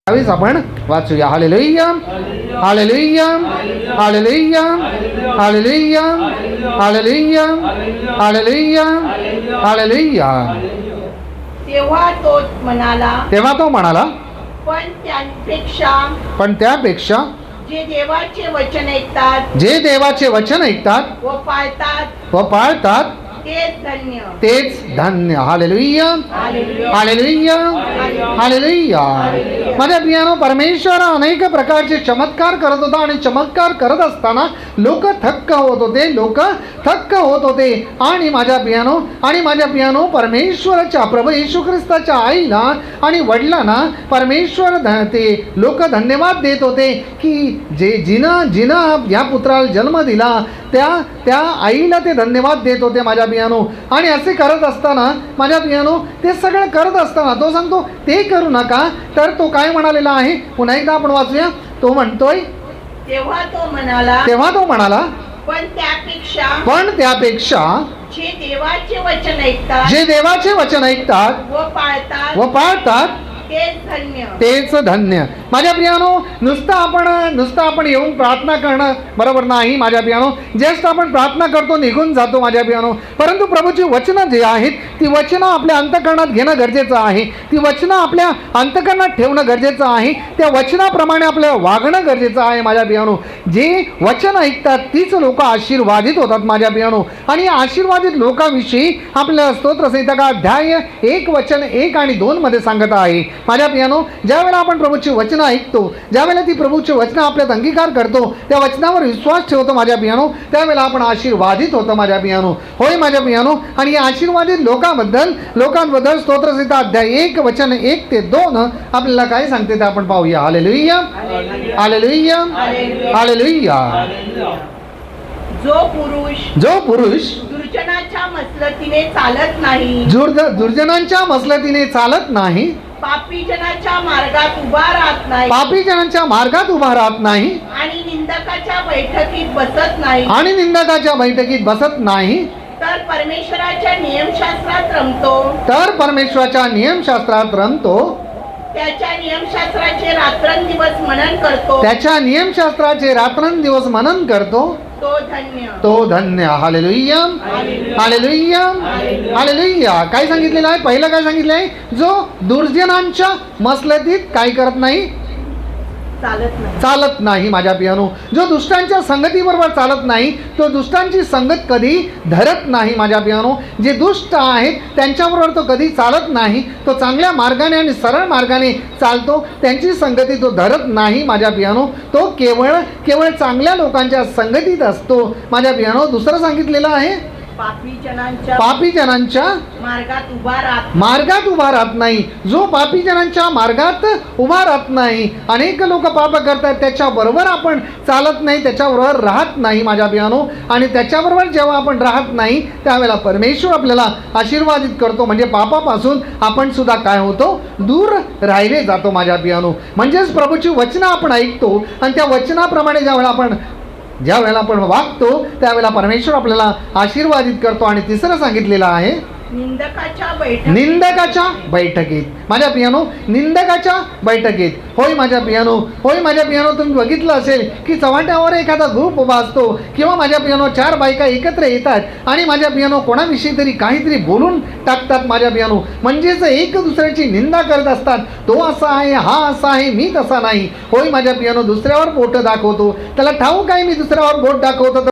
त्यावेळेस आपण वाचूया. Hallelujah hallelujah hallelujah hallelujah hallelujah hallelujah hallelujah. तेव्हा तो म्हणाला पण त्यापेक्षा जे देवाचे वचन ऐकतात व पाळतात तेच धन्य. Hallelujah hallelujah hallelujah. माझ्या प्रियानो, परमेश्वर अनेक प्रकारचे चमत्कार करत होता आणि चमत्कार करत असताना लोक थक्क होत होते. आणि माझ्या प्रियानो परमेश्वराच्या प्रभू येशू ख्रिस्ताच्या आईला आणि वडिलांना परमेश्वर ते लोक धन्यवाद देत होते की जिनं या पुत्राला जन्म दिला त्या आईला ते धन्यवाद देत होते माझ्या पियानो. आणि असे करत असताना माझ्या पियानो ते सगळं करत असताना तो सांगतो ते करू नका. तर तो काय म्हणालेला आहे पुन्हा एकदा आपण वाचूया. तो म्हणतोय तेव्हा तो म्हणाला पण त्यापेक्षा जे देवाचे वचन ऐकतात व पाळतात तेच धन्य. माझ्या प्रियानो, नुसतं आपण येऊन प्रार्थना करणं बरोबर नाही माझ्या प्रियानो. जस्ट आपण प्रार्थना करतो निघून जातो माझ्या प्रियानो. परंतु प्रभूची वचनं जे आहेत ती वचनं आपल्या अंतःकरणात घेणं गरजेचं आहे. ती वचनं आपल्या अंतःकरणात ठेवणं गरजेचं आहे. त्या वचनाप्रमाणे आपल्याला वागणं गरजेचं आहे माझ्या प्रियानो. जे वचन ऐकतात तीच लोक आशीर्वादित होतात माझ्या प्रियानो. आणि आशीर्वादित लोकांविषयी आपल्याला स्तोत्रसंहिता का अध्याय 1 वचन 1 आणि 2 मध्ये सांगत आहे माझ्या प्रियानो. ज्यावेळेला आपण प्रभूची वचनं ऐकतो, ज्यावेळेला ती प्रभूची वचनं आपल्यात अंगीकार करतो, त्या वचनावर विश्वास ठेवतो माझ्या प्रियानो, त्यावेळेला आपण आशीर्वादित होतो माझ्या प्रियानो. होय माझ्या प्रियानो. आणि या आशीर्वादित लोकांबद्दल स्तोत्रसंहिता अध्याय 1 वचन 1 ते 2 आपल्याला काय सांगते ते आपण पाहूया. Hallelujah hallelujah hallelujah. जो पुरुष दुर्जनाच्या मसलतीने चालत नाही, पापी जनाच्या मार्गात उभा राहत नाही आणि निंदकाच्या बैठकीत बसत नाही, तर परमेश्वराच्या नियमशास्त्रात रमतो, त्याच्या नियमशास्त्राचे रात्रंदिवस मनन करतो, तो धन्य. Hallelujah hallelujah hallelujah. काय सांगितलेलं आहे? पहिलं काय सांगितलं आहे? जो दुर्जनांच्या मसलतीत काय करत नाही, चालत नाही माझ्या पियानो. जो दुष्टांच्या संगतीबरोबर चालत नाही, तो दुष्टांची संगत कधी धरत नाही माझ्या पियानो. जे दुष्ट आहेत त्यांच्याबरोबर तो कधी चालत नाही. तो चांगल्या मार्गाने आणि सरळ मार्गाने चालतो, त्यांची संगती तो धरत नाही माझ्या पियानो. तो केवळ चांगल्या लोकांच्या संगतीत असतो माझ्या पियानो. दुसरं सांगितलेलं आहे पापी जनांच्या मार्गात उभा राहत नाही. जो पापी जनांच्या मार्गात उभा राहत नाही, अनेक लोक पाप करतात, त्याच्याबरोबर आपण चालत नाही, त्याच्याबरोबर राहत नाही माझ्या पियानो. आणि त्याच्याबरोबर जेव्हा आपण राहत नाही त्यावेळेला परमेश्वर आपल्याला आशीर्वादित करतो. म्हणजे पापापासून आपण सुद्धा काय होतो, दूर राहिले जातो माझ्या पियानो. म्हणजेच प्रभूची वचनं आपण ऐकतो आणि त्या वचनाप्रमाणे ज्यावेळेला आपण वागतो त्यावेळेला परमेश्वर आपल्याला आशीर्वादित करतो. आणि तिसरं सांगितलेलं आहे निंदकाच्या बैठकीत माझ्या पियानो. निंदकाच्या बैठकीत. होय माझ्या पियानो तुम्ही बघितलं असेल की चव्हाट्यावर एखादा ग्रुप उभा असतो किंवा माझ्या पियानो 4 बायका एकत्र येतात आणि माझ्या पियानो कोणाविषयी तरी काहीतरी बोलून टाकतात माझ्या पियानो. म्हणजेच एक दुसऱ्याची निंदा करत असतात. तो असा आहे, हा असा आहे, मी तसा नाही. होय माझ्या पियानो. दुसऱ्यावर बोट दाखवतो, त्याला ठाऊक आहे मी दुसऱ्यावर बोट दाखवतो